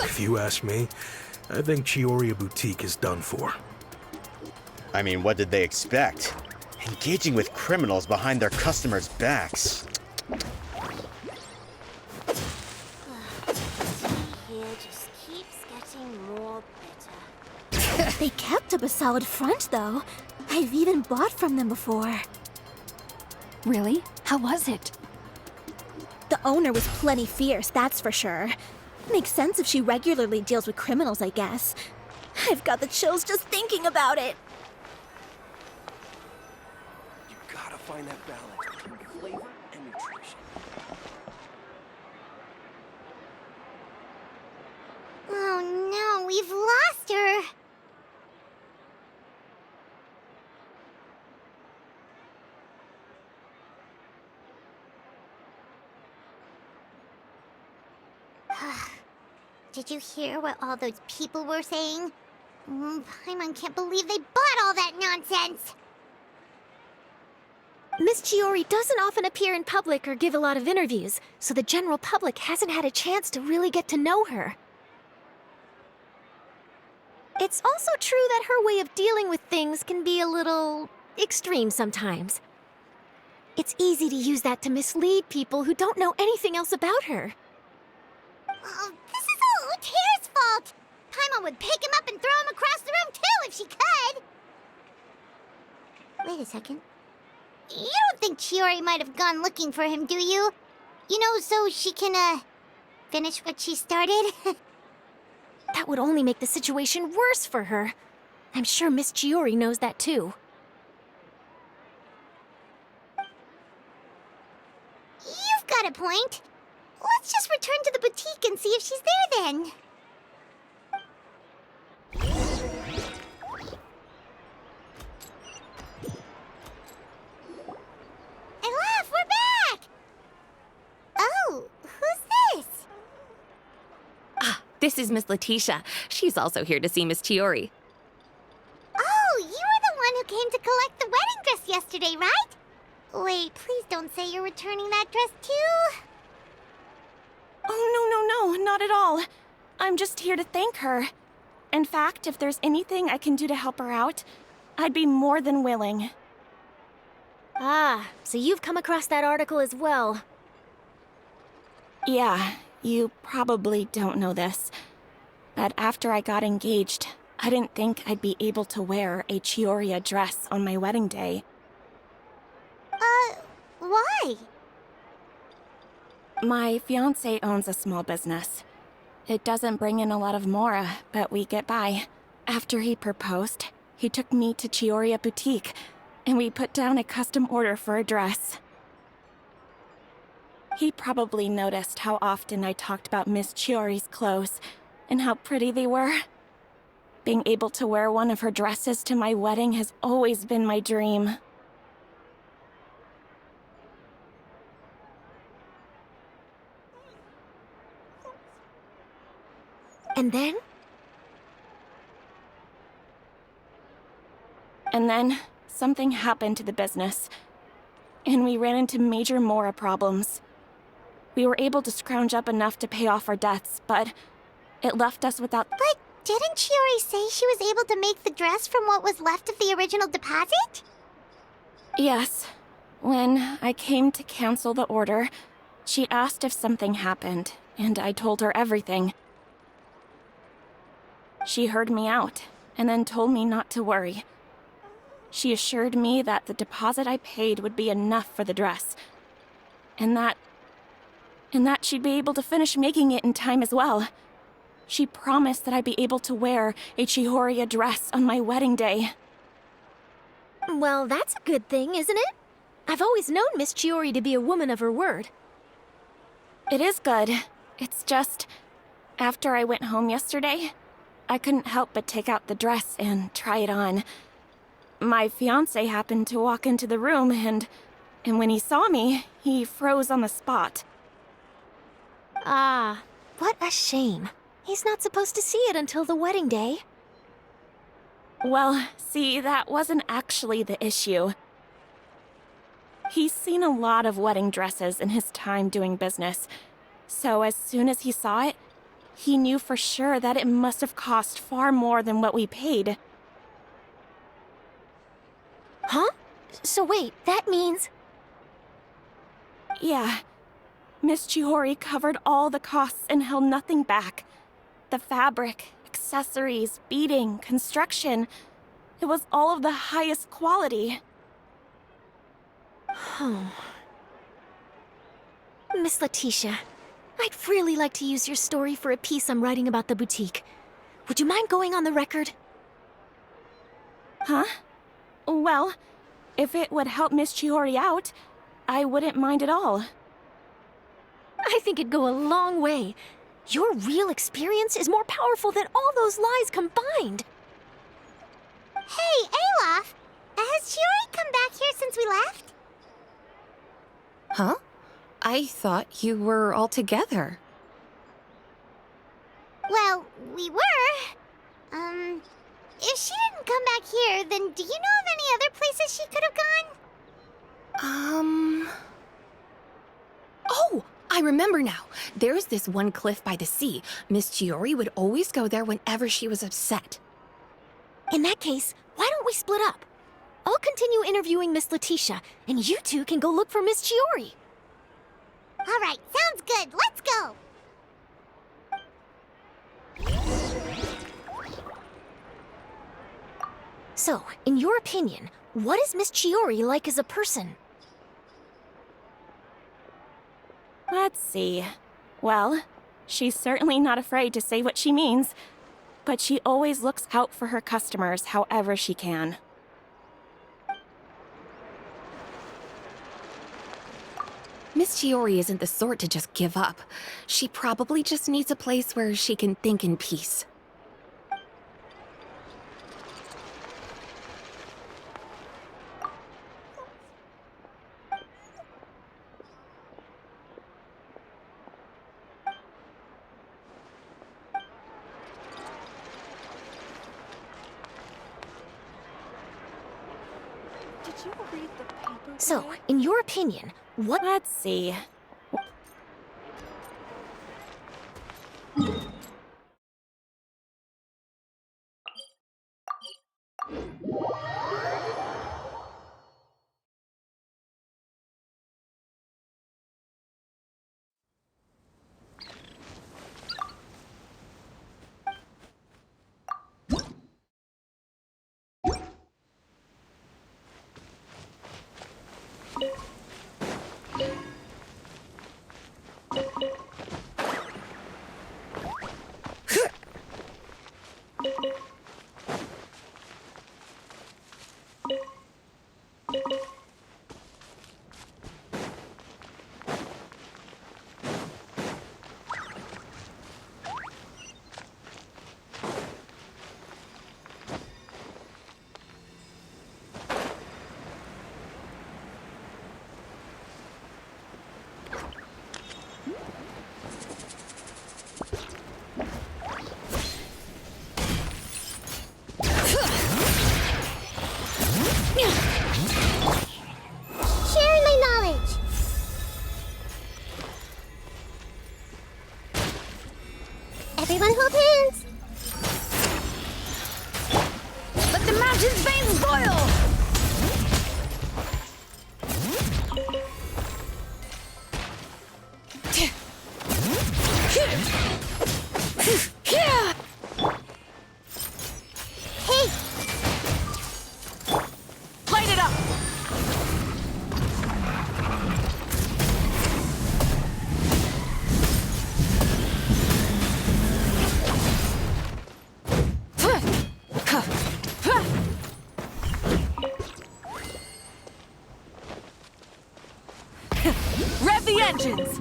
If you ask me, I think Tioria Boutique is done for. I mean, what did they expect? Engaging with criminals behind their customers' backs. Here just keeps getting more bitter. They kept up a solid front, though. I've even bought from them before. Really? How was it? The owner was plenty fierce, that's for sure. Makes sense if she regularly deals with criminals, I guess. I've got the chills just thinking about it. You gotta find that balance between flavor and nutrition. Oh no, we've lost her! Did you hear what all those people were saying? Paimon can't believe they bought all that nonsense! Miss Tioria doesn't often appear in public or give a lot of interviews, so the general public hasn't had a chance to really get to know her. It's also true that her way of dealing with things can be a little extreme sometimes. It's easy to use that to mislead people who don't know anything else about her. Oh, this is all Uter's fault! Paimon would pick him up and throw him across the room too if she could! Wait a second. You don't think Tioria might have gone looking for him, do you? You know, so she can, finish what she started? That would only make the situation worse for her. I'm sure Miss Tioria knows that too. You've got a point. Let's just return to the boutique and see if she's there then. Elaf, we're back! Oh, who's this? This is Miss Letitia. She's also here to see Miss Tiori. Oh, you were the one who came to collect the wedding dress yesterday, right? Wait, please don't say you're returning that dress too. Oh, no, not at all. I'm just here to thank her. In fact, if there's anything I can do to help her out, I'd be more than willing. Ah, so you've come across that article as well. Yeah, you probably don't know this, but after I got engaged, I didn't think I'd be able to wear a Tioria dress on my wedding day. Why? My fiancé owns a small business. It doesn't bring in a lot of mora, but we get by. After he proposed, he took me to Tioria Boutique, and we put down a custom order for a dress. He probably noticed how often I talked about Miss Tiori's clothes, and how pretty they were. Being able to wear one of her dresses to my wedding has always been my dream. And then? And then, something happened to the business, and we ran into major mora problems. We were able to scrounge up enough to pay off our debts, but it left us without— But didn't Tiori say she was able to make the dress from what was left of the original deposit? Yes. When I came to cancel the order, she asked if something happened, and I told her everything. She heard me out, and then told me not to worry. She assured me that the deposit I paid would be enough for the dress, and that she'd be able to finish making it in time as well. She promised that I'd be able to wear a Tioria dress on my wedding day. Well, that's a good thing, isn't it? I've always known Miss Tioria to be a woman of her word. It is good. It's just, after I went home yesterday, I couldn't help but take out the dress and try it on. My fiancé happened to walk into the room, and when he saw me, he froze on the spot. Ah, what a shame. He's not supposed to see it until the wedding day. Well, see, that wasn't actually the issue. He's seen a lot of wedding dresses in his time doing business, so as soon as he saw it, he knew for sure that it must have cost far more than what we paid. Huh? So wait, that means... Yeah. Miss Tori covered all the costs and held nothing back. The fabric, accessories, beading, construction. It was all of the highest quality. Miss Letitia, I'd really like to use your story for a piece I'm writing about the boutique. Would you mind going on the record? Huh? Well, if it would help Miss Tori out, I wouldn't mind at all. I think it'd go a long way. Your real experience is more powerful than all those lies combined. Hey, Olaf! Has Tori come back here since we left? Huh? I thought you were all together. Well, we were. If she didn't come back here, then do you know of any other places she could have gone? Oh, I remember now. There's this one cliff by the sea. Miss Tori would always go there whenever she was upset. In that case, why don't we split up? I'll continue interviewing Miss Letitia, and you two can go look for Miss Tori. All right, sounds good. Let's go. So, in your opinion, what is Miss Tori like as a person? Let's see. Well, she's certainly not afraid to say what she means, but she always looks out for her customers however she can. Miss Tori isn't the sort to just give up. She probably just needs a place where she can think in peace. Did you read the paper? So, in your opinion, what... Let's see. Sharing my knowledge. Everyone hold hands. Let the mountain's veins boil! Hey, Light it up! Rev the engines!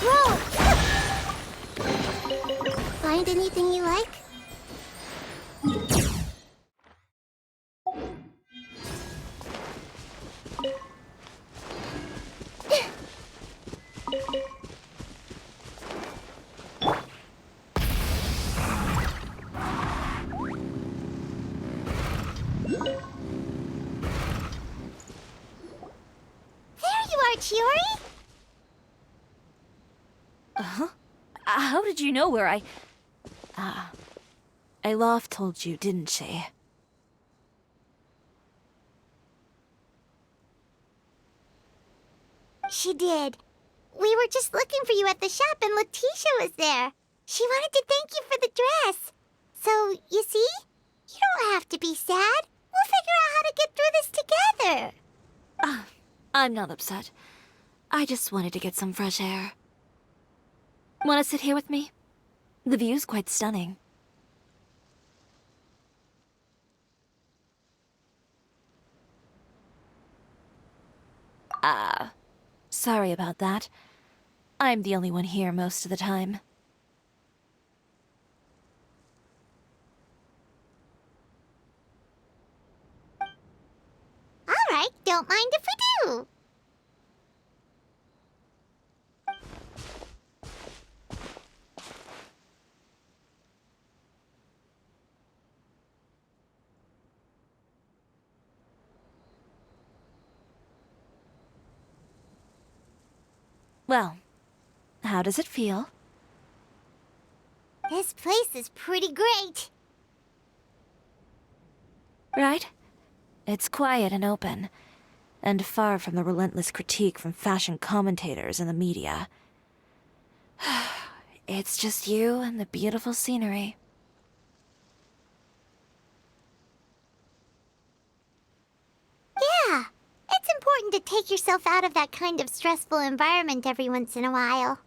roll! Find anything you like? Tori? How did you know where I... Alof told you, didn't she? She did. We were just looking for you at the shop and Letitia was there. She wanted to thank you for the dress. So, you see? You don't have to be sad. We'll figure out how to get through this together. I'm not upset. I just wanted to get some fresh air. Want to sit here with me? The view's quite stunning. Sorry about that. I'm the only one here most of the time. All right, don't mind if we do. Well, how does it feel? This place is pretty great. Right? It's quiet and open, and far from the relentless critique from fashion commentators and the media. It's just you and the beautiful scenery. Yeah, it's important to take yourself out of that kind of stressful environment every once in a while.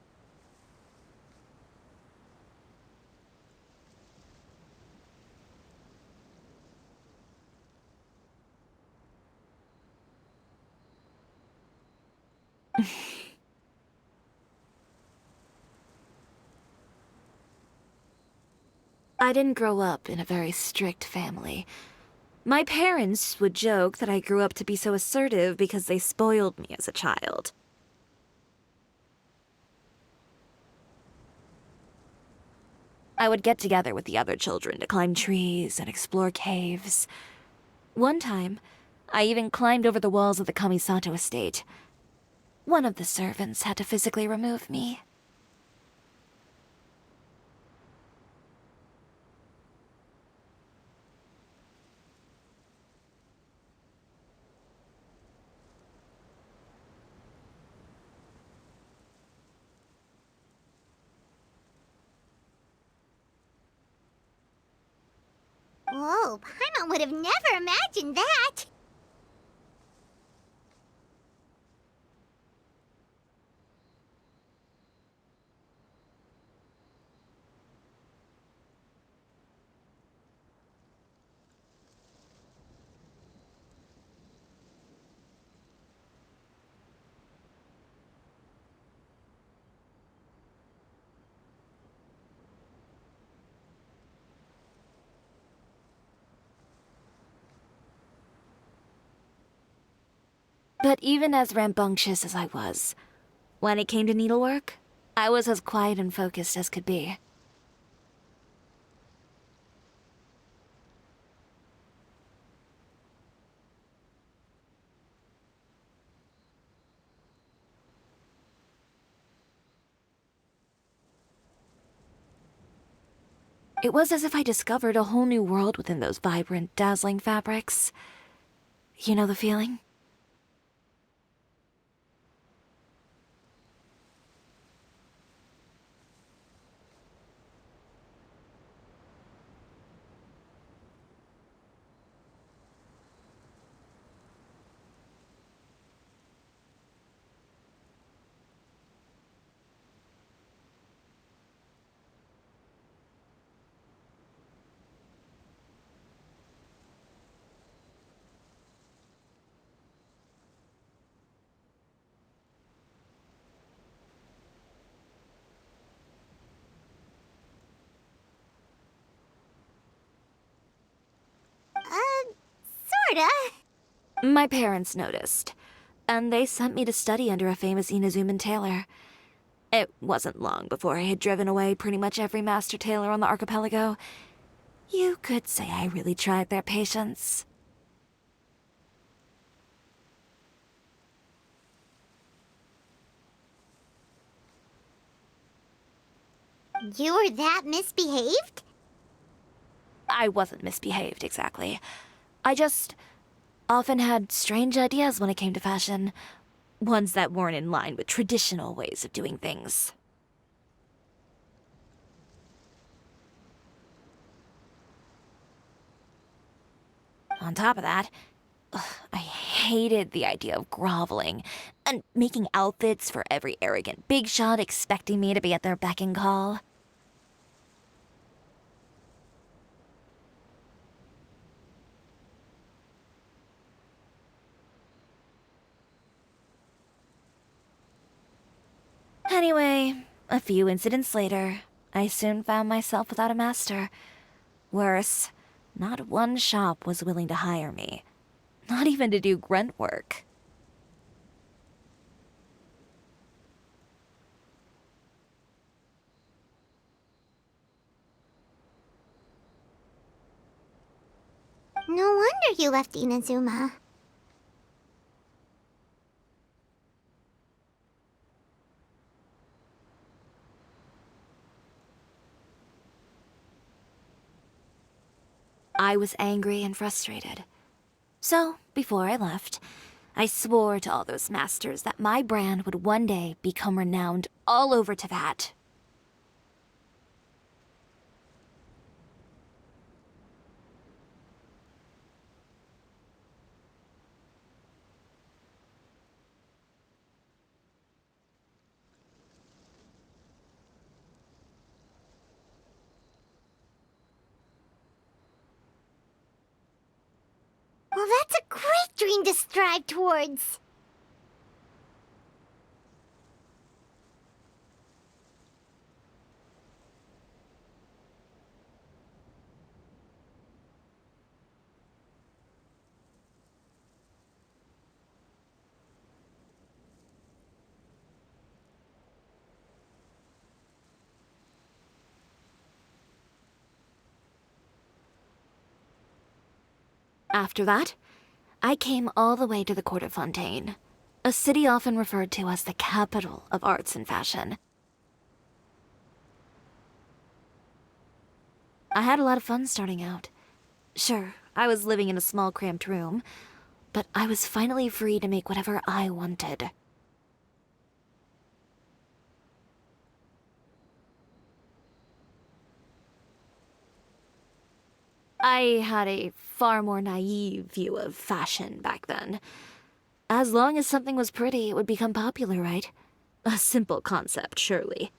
I didn't grow up in a very strict family. My parents would joke that I grew up to be so assertive because they spoiled me as a child. I would get together with the other children to climb trees and explore caves. One time, I even climbed over the walls of the Kamisato estate. One of the servants had to physically remove me. Whoa, Paimon would have never imagined that. But even as rambunctious as I was, when it came to needlework, I was as quiet and focused as could be. It was as if I discovered a whole new world within those vibrant, dazzling fabrics. You know the feeling? sorta. My parents noticed, and they sent me to study under a famous Inazuman tailor. It wasn't long before I had driven away pretty much every master tailor on the archipelago. You could say I really tried their patience. You were that misbehaved? I wasn't misbehaved, exactly. I just often had strange ideas when it came to fashion. Ones that weren't in line with traditional ways of doing things. On top of that, I hated the idea of groveling and making outfits for every arrogant big shot expecting me to be at their beck and call. Anyway, a few incidents later, I soon found myself without a master. Worse, not one shop was willing to hire me. Not even to do grunt work. No wonder you left Inazuma. I was angry and frustrated. So, before I left, I swore to all those masters that my brand would one day become renowned all over Teyvat. Well, that's a great dream to strive towards. After that, I came all the way to the court of Fontaine, a city often referred to as the capital of arts and fashion. I had a lot of fun starting out. Sure, I was living in a small cramped room, but I was finally free to make whatever I wanted. I had a far more naive view of fashion back then. As long as something was pretty, it would become popular, right? A simple concept, surely.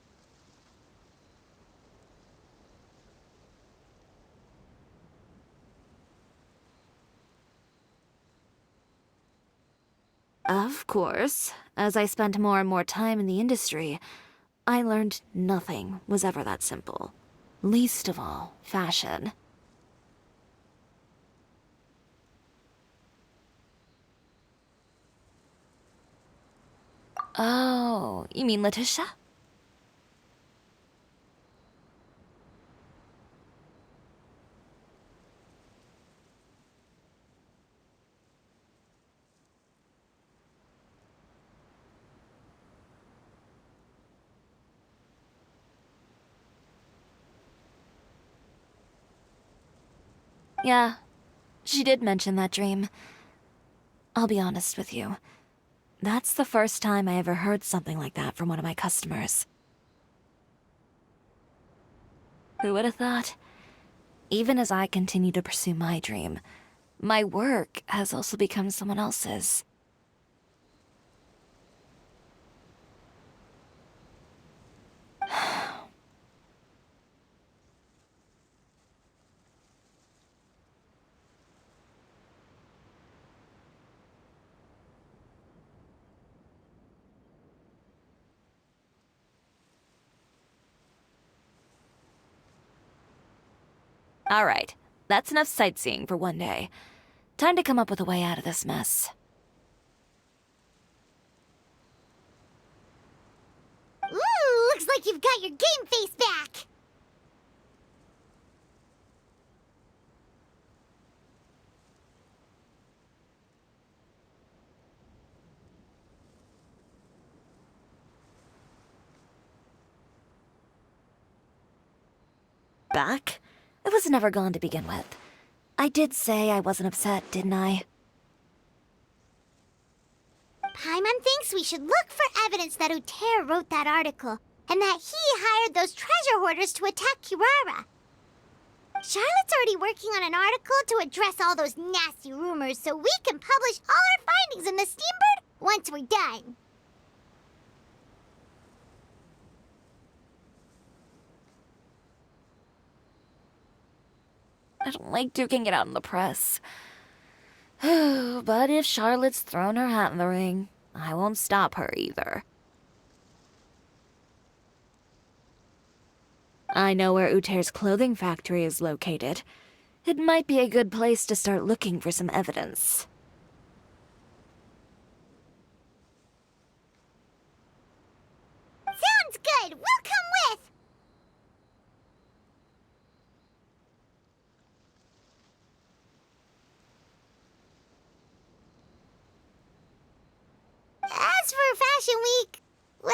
Of course, as I spent more and more time in the industry, I learned nothing was ever that simple. Least of all, fashion. Oh, you mean Letitia? Yeah, she did mention that dream. I'll be honest with you. That's the first time I ever heard something like that from one of my customers. Who would have thought? Even as I continue to pursue my dream, my work has also become someone else's. All right, that's enough sightseeing for one day. Time to come up with a way out of this mess. Ooh, looks like you've got your game face back! Back? It was never gone to begin with. I did say I wasn't upset, didn't I? Paimon thinks we should look for evidence that Uter wrote that article, and that he hired those treasure hoarders to attack Kirara. Charlotte's already working on an article to address all those nasty rumors so we can publish all our findings in the Steambird once we're done. I don't like duking it out in the press. But if Charlotte's thrown her hat in the ring, I won't stop her either. I know where Uter's clothing factory is located. It might be a good place to start looking for some evidence. Sounds good! We'll come with! As for Fashion Week, well,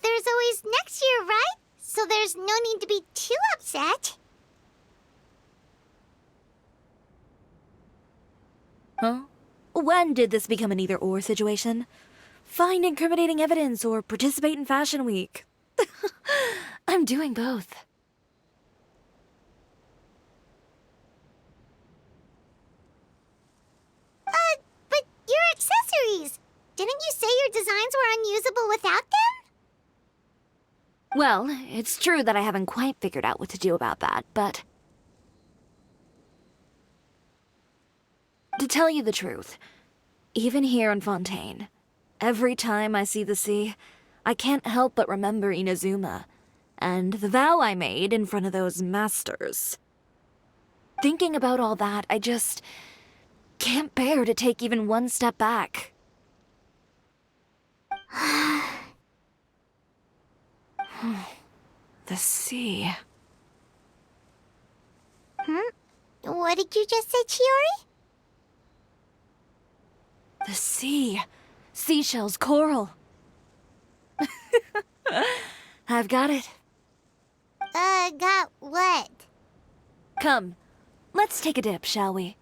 there's always next year, right? So there's no need to be too upset. Huh? When did this become an either-or situation? Find incriminating evidence or participate in Fashion Week. I'm doing both. But your accessories! Didn't you say your designs were unusable without them? Well, it's true that I haven't quite figured out what to do about that, but... To tell you the truth, even here in Fontaine, every time I see the sea, I can't help but remember Inazuma, and the vow I made in front of those masters. Thinking about all that, I just can't bear to take even one step back. The sea. What did you just say, Tiyori? The sea. Seashells, coral. I've got it. Got what? Come, let's take a dip, shall we?